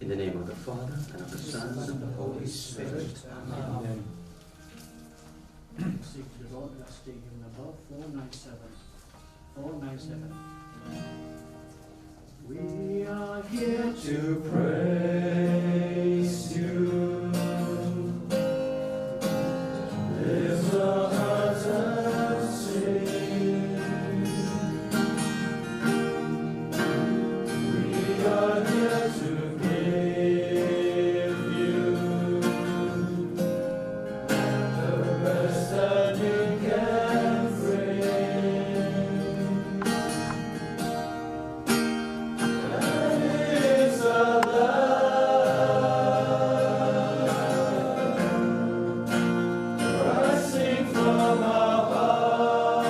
In the name of the Father, and of the Son, and of the Holy Spirit. Amen. Seek to the Lord, let's take him above 497. 497. We are here to praise you. Lift our hearts and sing. We are here to give you the best that we can bring. And it's a love rising from our hearts.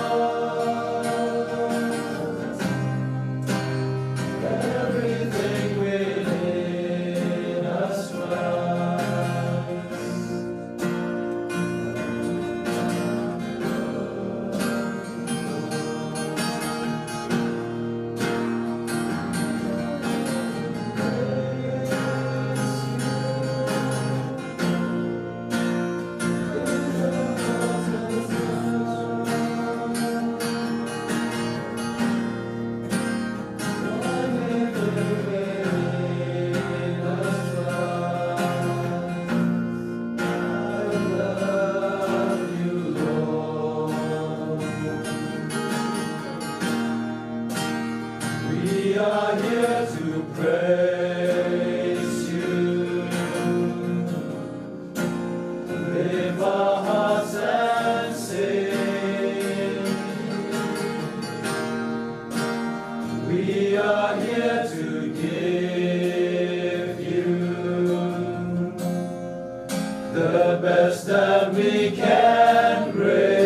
Everything within us We are here to praise you. Lift our hearts and sing. We are here to give you the best that we can bring.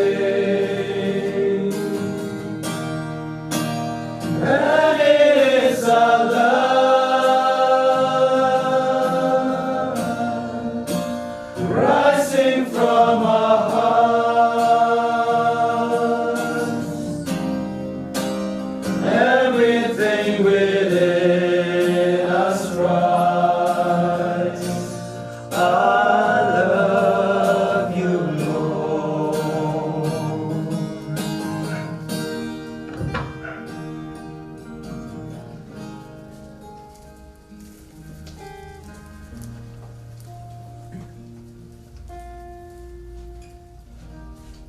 And it's a love rising from our hearts. Everything within us cries, I love you, Lord.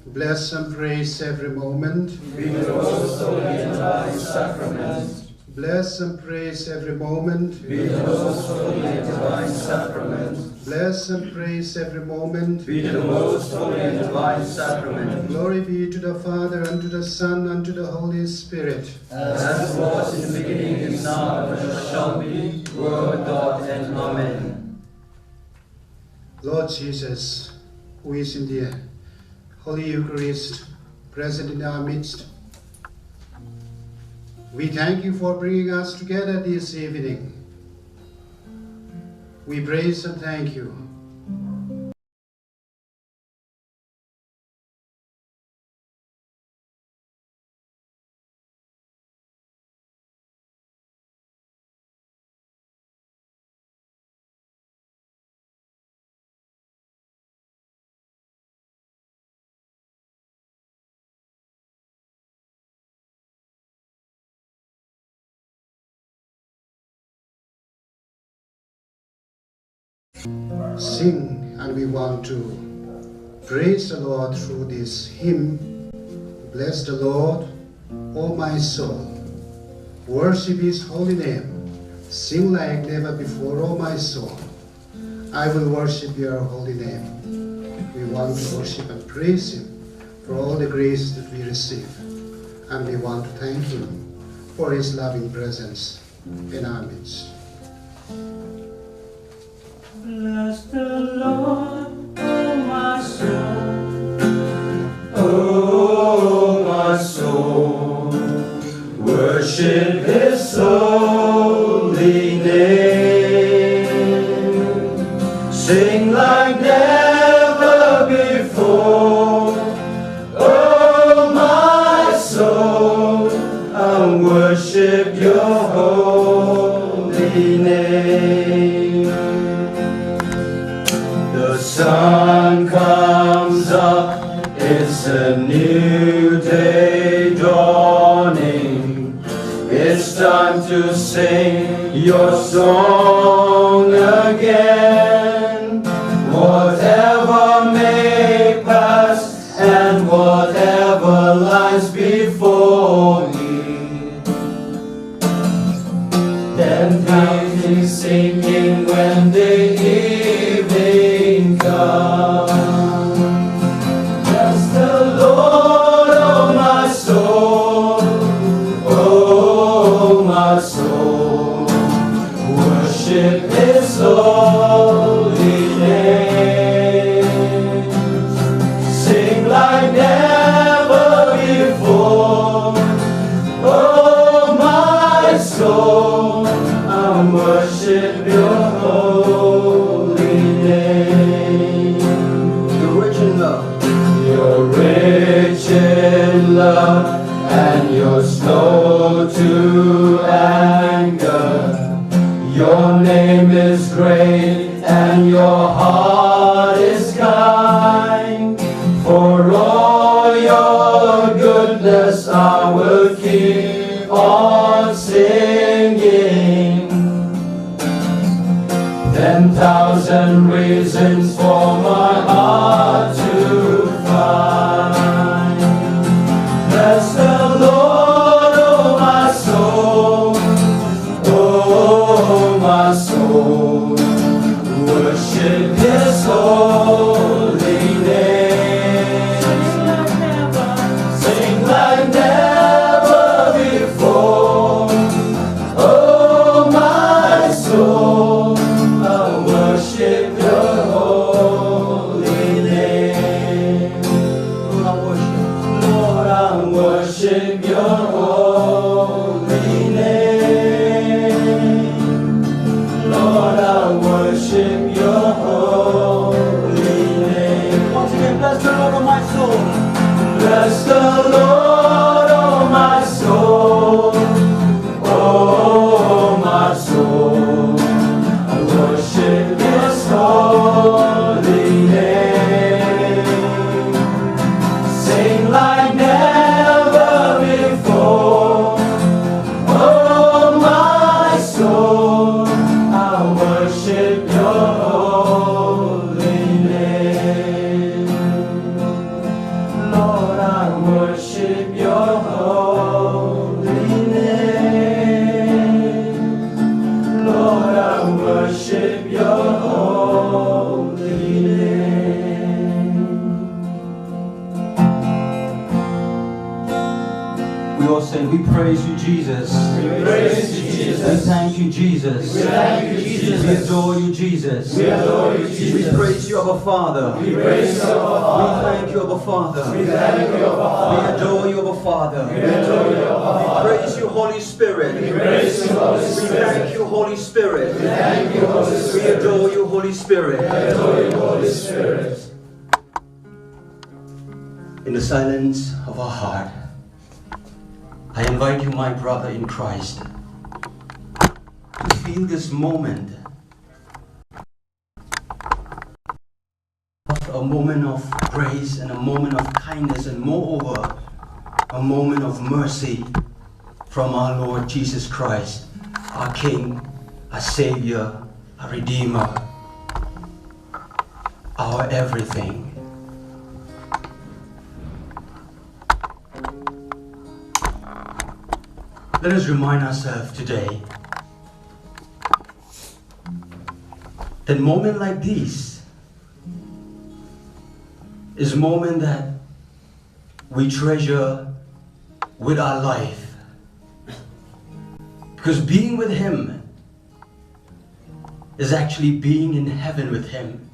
Bless and praise every moment. Be the most holy and divine sacrament. Bless and praise every moment. Be the most holy and divine sacrament. Bless and praise every moment. Be the most holy and divine sacrament. Glory be to the Father, and to the Son, and to the Holy Spirit. As it was in the beginning, is now, and ever shall be, world, God, and Amen. Lord Jesus, who is in the Holy Eucharist, present in our midst, we thank you for bringing us together this evening. We praise and thank you. Sing, and we want to praise the Lord through this hymn. Bless the Lord, O my soul. Worship his holy name. Sing like never before, O my soul. I will worship your holy name. We want to worship and praise him for all the grace that we receive. And we want to thank him for his loving presence in our midst. Bless the Lord, oh my soul. Oh my soul, worship his holy name. Sing like never before. Oh my soul, I'll worship your holy name. up, it's a new day dawning. It's time to sing your song again. Whatever may pass and whatever lies before me, then I'm singing when the evening comes. Bless the Lord, oh my soul, oh my soul, worship His holy name. Sing like never before, oh my soul, I worship your holy name. You're rich in love, you're rich in love, and you're slow to anger. Your name is great and your heart is kind. For all your goodness I will keep on singing. 10,000 reasons for my heart to find. Bless the Lord, oh my soul, oh my soul, worship His holy name. Sing like never before, oh my soul, I worship your holy name. Lord, I worship your holy name. Lord, I worship your holy name. Once again, bless the Lord, oh my soul. Bless the Lord, oh my soul. Oh my soul, I worship His holy name. Sing like never before, oh my soul, I worship your holy name. Lord, I worship your holy name. Lord, I worship your holy name. We all say, we praise you, Jesus. We praise you, Jesus. We thank you, Jesus. We thank you, Jesus. We adore you, Jesus. We adore you, Jesus. We praise you, Abba Father. We praise you, Abba Father. We thank you, Abba Father. We thank you, Abba Father. We adore you, Abba Father. We adore you, Abba Father. We praise you, Holy Spirit. We praise you, Holy We Spirit. thank you, Holy Spirit. We thank you, Holy We Spirit. adore you, Holy Spirit. We adore you, Holy Spirit. In the silence of our heart, I invite you, my brother in Christ, to feel this moment, a moment of grace and a moment of kindness, and moreover, a moment of mercy from our Lord Jesus Christ, our King, our Savior, our Redeemer, our everything. Let us remind ourselves today that moment like these is a moment that we treasure with our life, because being with Him is actually being in heaven with Him.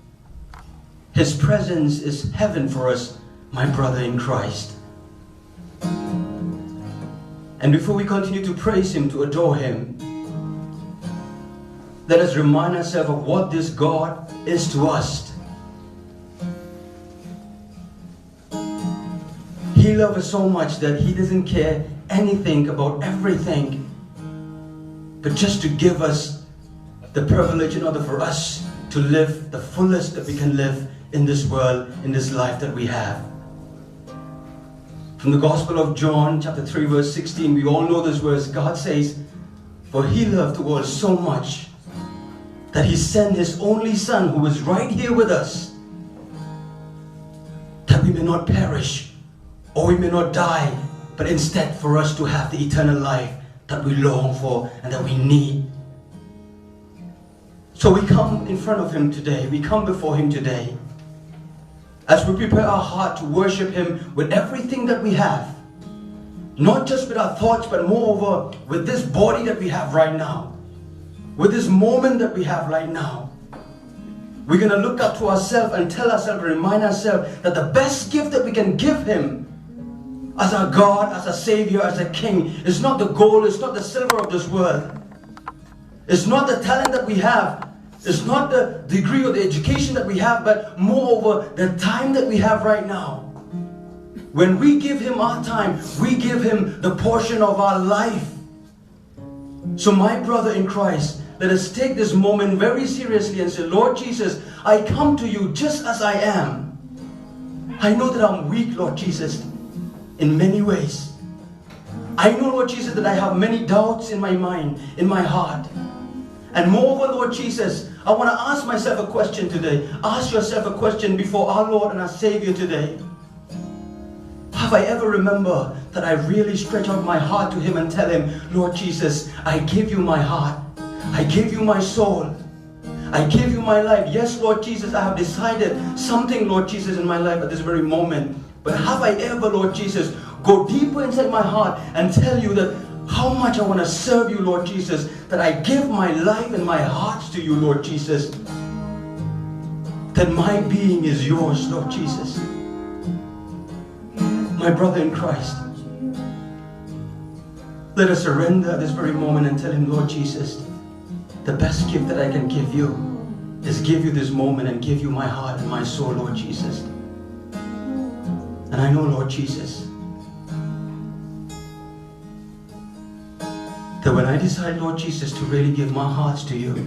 His presence is heaven for us, my brother in Christ. And before we continue to praise Him, to adore Him, let us remind ourselves of what this God is to us. He loves us so much that He doesn't care anything about everything, but just to give us the privilege in order for us to live the fullest that we can live in this world, in this life that we have. From the Gospel of John, chapter 3, verse 16, we all know this verse. God says, "For he loved the world so much that he sent his only Son, who is right here with us, that we may not perish or we may not die, but instead for us to have the eternal life that we long for and that we need." So we come in front of him today. We come before him today as we prepare our heart to worship him with everything that we have. Not just with our thoughts, but moreover with this body that we have right now. With this moment that we have right now. We're going to look up to ourselves and tell ourselves, remind ourselves that the best gift that we can give him as our God, as a Savior, as a King, is not the gold, it's not the silver of this world. It's not the talent that we have. It's not the degree or the education that we have, but moreover, the time that we have right now. When we give him our time, we give him the portion of our life. So my brother in Christ, let us take this moment very seriously and say, "Lord Jesus, I come to you just as I am. I know that I'm weak, Lord Jesus, in many ways. I know, Lord Jesus, that I have many doubts in my mind, in my heart. And moreover, Lord Jesus, I want to ask myself a question today. Ask yourself a question before our Lord and our Savior today. Have I ever remembered that I really stretch out my heart to him and tell him, Lord Jesus, I give you my heart. I give you my soul. I give you my life. Yes, Lord Jesus, I have decided something, Lord Jesus, in my life at this very moment. But have I ever, Lord Jesus, go deeper inside my heart and tell you that how much I want to serve you, Lord Jesus, that I give my life and my heart to you, Lord Jesus, that my being is yours, Lord Jesus. My brother in Christ, let us surrender at this very moment and tell him, Lord Jesus, the best gift that I can give you is give you this moment and give you my heart and my soul, Lord Jesus. And I know, Lord Jesus, that when I decide, Lord Jesus, to really give my heart to you,